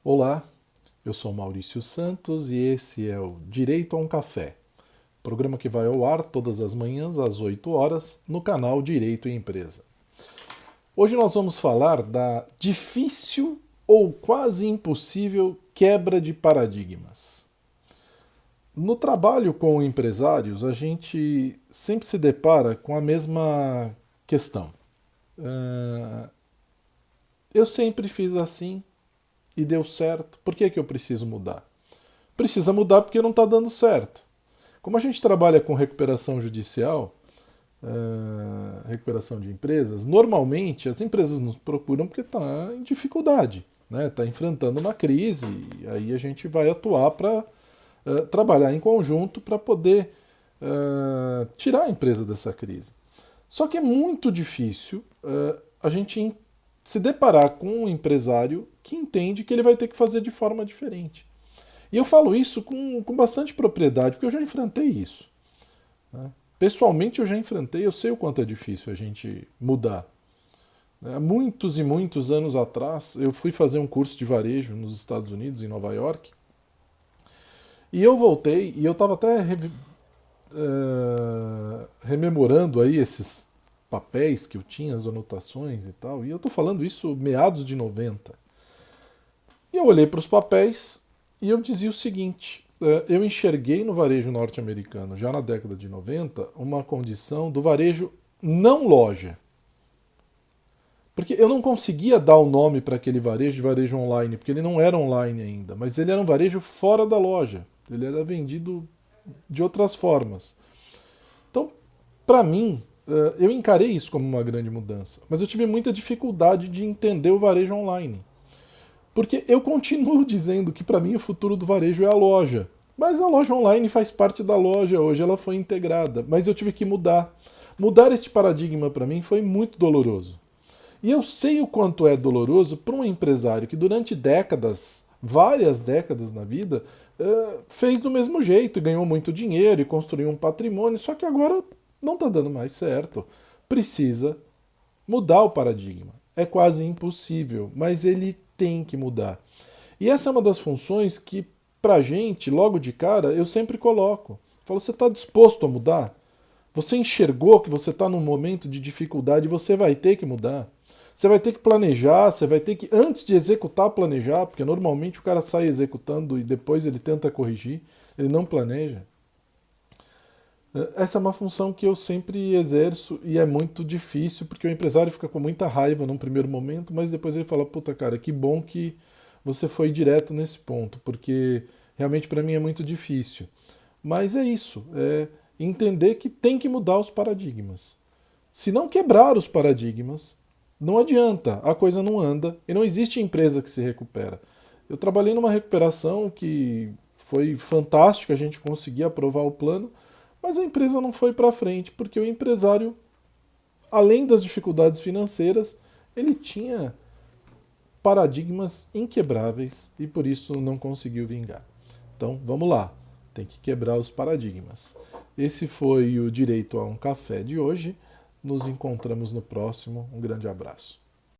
Olá, eu sou Maurício Santos e esse é o Direito a um Café, programa que vai ao ar todas as manhãs às 8 horas no canal Direito e Empresa. Hoje nós vamos falar da difícil ou quase impossível quebra de paradigmas. No trabalho com empresários, a gente sempre se depara com a mesma questão. Eu sempre fiz assim e deu certo, por que eu preciso mudar? Precisa mudar porque não está dando certo. Como a gente trabalha com recuperação judicial, recuperação de empresas, normalmente as empresas nos procuram porque está em dificuldade, né? Está enfrentando uma crise, e aí a gente vai atuar para trabalhar em conjunto para poder tirar a empresa dessa crise. Só que é muito difícil a gente se deparar com um empresário que entende que ele vai ter que fazer de forma diferente. E eu falo isso com bastante propriedade, porque eu já enfrentei isso. Né? Pessoalmente eu já enfrentei, eu sei o quanto é difícil a gente mudar. Há muitos e muitos anos atrás, eu fui fazer um curso de varejo nos Estados Unidos, em Nova York, e eu voltei, e eu estava até rememorando aí esses papéis que eu tinha, as anotações e tal, e eu estou falando isso meados de 90. E eu olhei para os papéis e eu dizia o seguinte: eu enxerguei no varejo norte-americano, já na década de 90, uma condição do varejo não loja. Porque eu não conseguia dar o nome para aquele varejo de varejo online, porque ele não era online ainda, mas ele era um varejo fora da loja. Ele era vendido de outras formas. Então, para mim, eu encarei isso como uma grande mudança, mas eu tive muita dificuldade de entender o varejo online. Porque eu continuo dizendo que para mim o futuro do varejo é a loja. Mas a loja online faz parte da loja hoje, ela foi integrada. Mas eu tive que mudar. Mudar este paradigma para mim foi muito doloroso. E eu sei o quanto é doloroso para um empresário que durante décadas, várias décadas na vida, fez do mesmo jeito, e ganhou muito dinheiro e construiu um patrimônio, só que agora não está dando mais certo. Precisa mudar o paradigma. É quase impossível, mas ele tem que mudar. E essa é uma das funções que, pra gente, logo de cara, eu sempre coloco. Falo, você está disposto a mudar? Você enxergou que você está num momento de dificuldade, você vai ter que mudar. Você vai ter que planejar, você vai ter que, antes de executar, planejar, porque normalmente o cara sai executando e depois ele tenta corrigir, ele não planeja. Essa é uma função que eu sempre exerço e é muito difícil, porque o empresário fica com muita raiva num primeiro momento, mas depois ele fala, puta cara, que bom que você foi direto nesse ponto, porque realmente para mim é muito difícil. Mas é isso, é entender que tem que mudar os paradigmas. Se não quebrar os paradigmas, não adianta, a coisa não anda e não existe empresa que se recupera. Eu trabalhei numa recuperação que foi fantástico, a gente conseguia aprovar o plano, mas a empresa não foi para frente, porque o empresário, além das dificuldades financeiras, ele tinha paradigmas inquebráveis e por isso não conseguiu vingar. Então, vamos lá, tem que quebrar os paradigmas. Esse foi o Direito a um Café de hoje. Nos encontramos no próximo. Um grande abraço.